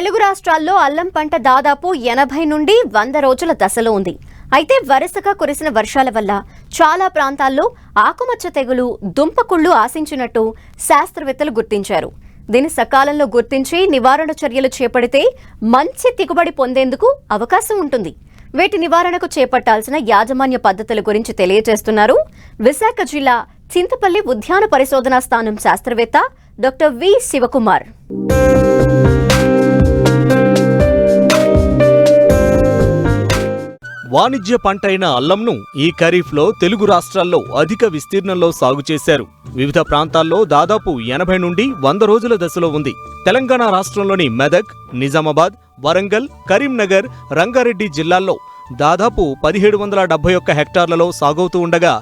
తెలుగు రాష్ట్రాల్లో అల్లం పంట దాదాపు 80 నుండి 100 రోజుల దశలో ఉంది. అయితే వరుసగా కురిసిన వర్షాల వల్ల చాలా ప్రాంతాల్లో ఆకుమచ్చ తెగులు, దుంపకుళ్ళు ఆశించినట్టు శాస్త్రవేత్తలు గుర్తించారు. దీని సకాలంలో గుర్తించి నివారణ చర్యలు చేపడితే మంచి దిగుబడి పొందేందుకు అవకాశం ఉంటుంది. వీటి నివారణకు చేపట్టాల్సిన యాజమాన్య పద్ధతుల గురించి తెలియజేస్తున్నారు విశాఖ జిల్లా చింతపల్లి ఉద్యాన పరిశోధనా స్థానం శాస్త్రవేత్త డాక్టర్ వి శివకుమార్. వాణిజ్య పంట అయిన అల్లంను ఈ ఖరీఫ్లో తెలుగు రాష్ట్రాల్లో అధిక విస్తీర్ణంలో సాగు చేశారు. వివిధ ప్రాంతాల్లో దాదాపు 80 నుండి 100 రోజుల దశలో ఉంది. తెలంగాణ రాష్ట్రంలోని మెదక్, నిజామాబాద్, వరంగల్, కరీంనగర్, రంగారెడ్డి జిల్లాల్లో దాదాపు 1771 హెక్టార్లలో సాగవుతూ ఉండగా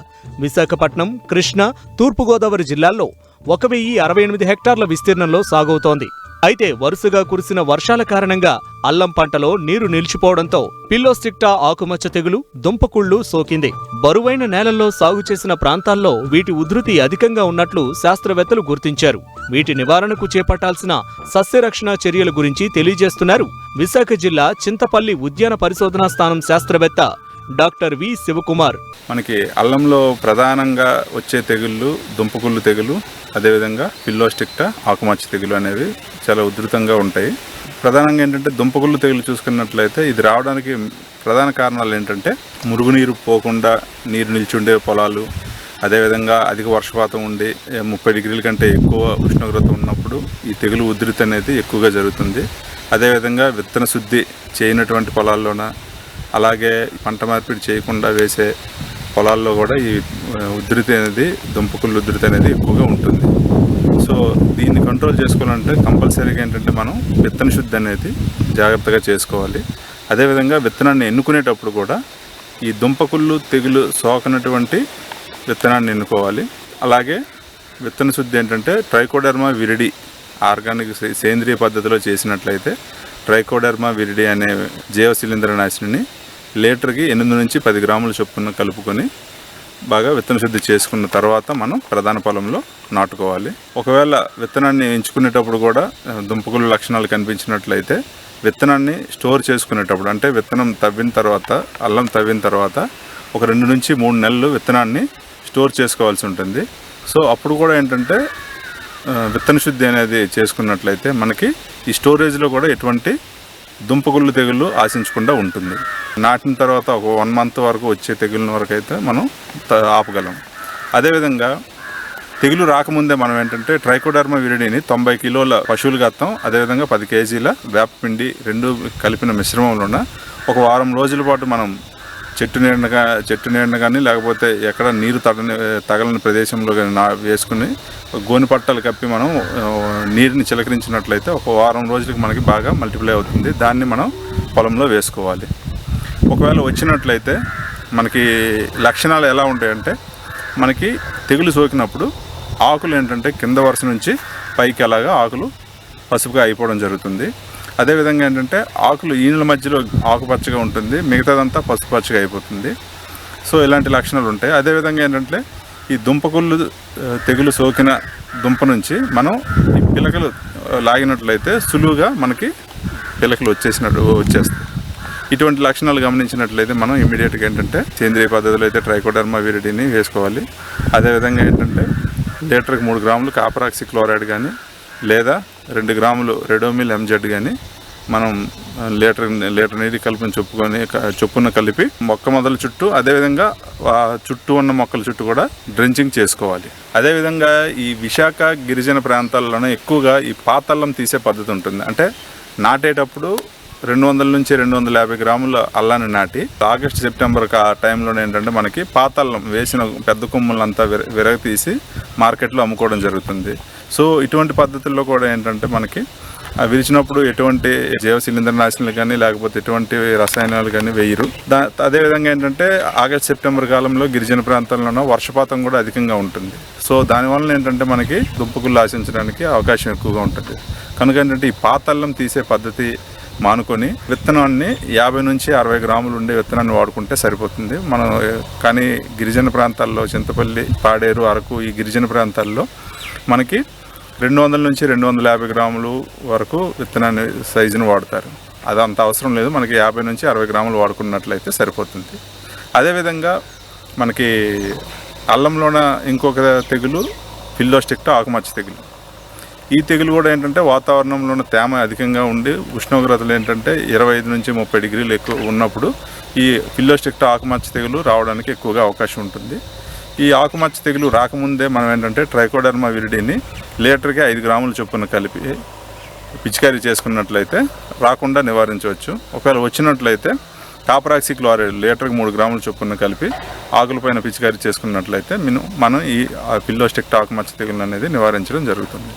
విశాఖపట్నం, కృష్ణా, తూర్పుగోదావరి జిల్లాల్లో 1068 హెక్టార్ల విస్తీర్ణంలో సాగవుతోంది. అయితే వరుసగా కురిసిన వర్షాల కారణంగా అల్లం పంటలో నీరు నిలిచిపోవడంతో పిల్లోస్టిక్టా ఆకుమచ్చ తెగులు, దుంపకుళ్ళు సోకింది. బరువైన నేలల్లో సాగు చేసిన ప్రాంతాల్లో వీటి ఉధృతి అధికంగా ఉన్నట్లు శాస్త్రవేత్తలు గుర్తించారు. వీటి నివారణకు చేపట్టాల్సిన సస్యరక్షణ చర్యల గురించి తెలియజేస్తున్నారు విశాఖ జిల్లా చింతపల్లి ఉద్యాన పరిశోధనా స్థానం శాస్త్రవేత్త డాక్టర్ వి శివకుమార్. మనకి అల్లంలో ప్రధానంగా వచ్చే తెగుళ్ళు దుంపకుళ్ళు తెగులు, అదేవిధంగా పిల్లోస్టిక్టా ఆకుమచ్చ తెగులు అనేవి చాలా ఉధృతంగా ఉంటాయి. ప్రధానంగా ఏంటంటే దుంపకుళ్ళు తెగులు చూసుకున్నట్లయితే ఇది రావడానికి ప్రధాన కారణాలు ఏంటంటే మురుగునీరు పోకుండా నీరు నిల్చుండే పొలాలు, అదేవిధంగా అధిక వర్షపాతం ఉండి 30 డిగ్రీల కంటే ఎక్కువ ఉష్ణోగ్రత ఉన్నప్పుడు ఈ తెగులు ఉధృతి అనేది ఎక్కువగా జరుగుతుంది. అదేవిధంగా విత్తన శుద్ధి చేయనటువంటి పొలాల్లోన, అలాగే పంట మార్పిడి చేయకుండా వేసే పొలాల్లో కూడా ఈ ఉధృతి అనేది దుంపకుళ్ళు ఉధృతి అనేది ఎక్కువగా ఉంటుంది. సో దీన్ని కంట్రోల్ చేసుకోవాలంటే కంపల్సరీగా ఏంటంటే మనం విత్తన శుద్ధి అనేది జాగ్రత్తగా చేసుకోవాలి. అదేవిధంగా విత్తనాన్ని ఎన్నుకునేటప్పుడు కూడా ఈ దుంపకుళ్ళు తెగులు సోకనటువంటి విత్తనాన్ని ఎన్నుకోవాలి. అలాగే విత్తన శుద్ధి ఏంటంటే ట్రైకోడెర్మా విరిడి ఆర్గానిక్ సేంద్రియ పద్ధతిలో చేసినట్లయితే ట్రైకోడెర్మా విరిడి అనే జీవ శిలీంద్రనాశిని లీటర్కి 8 నుంచి 10 గ్రాముల చొప్పున కలుపుకొని బాగా విత్తన శుద్ధి చేసుకున్న తర్వాత మనం ప్రధాన పొలంలో నాటుకోవాలి. ఒకవేళ విత్తనాన్ని ఎంచుకునేటప్పుడు కూడా దుంపకుళ్ళు లక్షణాలు కనిపించినట్లయితే విత్తనాన్ని స్టోర్ చేసుకునేటప్పుడు, అంటే విత్తనం తవ్విన తర్వాత, అల్లం తవ్విన తర్వాత ఒక 2 నుంచి 3 నెలలు విత్తనాన్ని స్టోర్ చేసుకోవాల్సి ఉంటుంది. సో అప్పుడు కూడా ఏంటంటే విత్తన శుద్ధి అనేది చేసుకున్నట్లయితే మనకి ఈ స్టోరేజ్లో కూడా ఎటువంటి దుంపకుళ్ళు తెగుళ్ళు ఆశించకుండా ఉంటుంది. నాటిన తర్వాత ఒక 1 మంత్ వరకు వచ్చే తెగుళ్ళ వరకు అయితే మనం ఆపగలం. అదేవిధంగా తెగులు రాకముందే మనం ఏంటంటే ట్రైకోడెర్మా విరిడిని 90 కిలోల పశువుల గత్తం, అదేవిధంగా 10 కేజీల వేపపిండి 2 కలిపిన మిశ్రమంలోన ఒక వారం రోజుల పాటు మనం చెట్టు నీడన కానీ లేకపోతే ఎక్కడ నీరు తగలని ప్రదేశంలో కానీ వేసుకుని గోని పట్టాలు కప్పి మనం నీరుని చిలకరించినట్లయితే ఒక వారం రోజులకి మనకి బాగా మల్టిప్లై అవుతుంది. దాన్ని మనం పొలంలో వేసుకోవాలి. ఒకవేళ వచ్చినట్లయితే మనకి లక్షణాలు ఎలా ఉంటాయంటే మనకి తెగులు సోకినప్పుడు ఆకులు ఏంటంటే కింద వరుస నుంచి పైకి అలాగా ఆకులు పసుపుగా అయిపోవడం జరుగుతుంది. అదేవిధంగా ఏంటంటే ఆకులు ఈనెల మధ్యలో ఆకుపచ్చగా ఉంటుంది, మిగతాదంతా పసుపచ్చగా అయిపోతుంది. సో ఇలాంటి లక్షణాలు ఉంటాయి. అదేవిధంగా ఏంటంటే ఈ దుంపకుళ్ళు తెగులు సోకిన దుంప నుంచి మనం ఈ పిలకలు లాగినట్లయితే సులువుగా మనకి పిలకలు వచ్చేస్తాయి. ఇటువంటి లక్షణాలు గమనించినట్లయితే మనం ఇమీడియట్గా ఏంటంటే సేంద్రియ పద్ధతిలో అయితే ట్రైకోడెర్మా విరిడిని వేసుకోవాలి. అదేవిధంగా ఏంటంటే లీటర్కి 3 గ్రాములు కాపరాక్సి క్లోరైడ్ కానీ లేదా 2 గ్రాములు రెడోమిల్ ఎంజెడ్ కానీ మనం లీటర్ నీటి కలిపిన చొప్పున కలిపి మొక్క మొదల చుట్టూ, అదేవిధంగా చుట్టూ ఉన్న మొక్కల చుట్టూ కూడా డ్రెంచింగ్ చేసుకోవాలి. అదేవిధంగా ఈ విశాఖ గిరిజన ప్రాంతాల్లోనే ఎక్కువగా ఈ పాతల్లం తీసే పద్ధతి ఉంటుంది. అంటే నాటేటప్పుడు 200 నుంచి 250 గ్రాముల అల్లాన్ని నాటి ఆగస్టు సెప్టెంబర్ ఆ టైంలోనే ఏంటంటే మనకి పాతల్లం వేసిన పెద్ద కొమ్ములంతా విరగతీసి మార్కెట్లో అమ్ముకోవడం జరుగుతుంది. సో ఇటువంటి పద్ధతుల్లో కూడా ఏంటంటే మనకి విరిచినప్పుడు ఎటువంటి జీవ శిలీంద్రనాశినులు కానీ లేకపోతే ఎటువంటి రసాయనాలు కానీ వేయరు. అదేవిధంగా ఏంటంటే ఆగస్టు సెప్టెంబర్ కాలంలో గిరిజన ప్రాంతాల్లోనూ వర్షపాతం కూడా అధికంగా ఉంటుంది. సో దానివల్ల ఏంటంటే మనకి దుంపకుళ్ళు ఆశించడానికి అవకాశం ఎక్కువగా ఉంటుంది. కనుక ఏంటంటే ఈ పాతల్లం తీసే పద్ధతి మానుకొని విత్తనాన్ని 50 నుంచి 60 గ్రాములు ఉండే విత్తనాన్ని వాడుకుంటే సరిపోతుంది. మనం కానీ గిరిజన ప్రాంతాల్లో చింతపల్లి, పాడేరు, అరకు ఈ గిరిజన ప్రాంతాల్లో మనకి 200 నుంచి 250 గ్రాములు వరకు విత్తనాన్ని సైజును వాడతారు. అది అంత అవసరం లేదు, మనకి 50 నుంచి 60 గ్రాములు వాడుకున్నట్లయితే సరిపోతుంది. అదేవిధంగా మనకి అల్లంలోన ఇంకొక తెగులు ఫిల్లోస్టిక్టా ఆకుమచ్చ తెగులు. ఈ తెగులు కూడా ఏంటంటే వాతావరణంలోని తేమ అధికంగా ఉండి ఉష్ణోగ్రతలు ఏంటంటే 25 నుంచి 30 డిగ్రీలు ఎక్కువ ఉన్నప్పుడు ఈ ఫిల్లోస్టిక్టా ఆకుమచ్చ తెగులు రావడానికి ఎక్కువగా అవకాశం ఉంటుంది. ఈ ఆకుమచ్చ తెగులు రాకముందే మనం ఏంటంటే ట్రైకోడర్మా విరిడిని లీటర్కి 5 గ్రాముల చొప్పున కలిపి పిచికారీ చేసుకున్నట్లయితే రాకుండా నివారించవచ్చు. ఒకవేళ వచ్చినట్లయితే కాపరాక్సిక్లోరైడ్ లీటర్కి 3 గ్రాముల చొప్పున కలిపి ఆకులపైన పిచికారీ చేసుకున్నట్లయితే మనం ఈ ఫిల్లోస్టిక్టా ఆకుమచ్చ తెగులు అనేది నివారించడం జరుగుతుంది.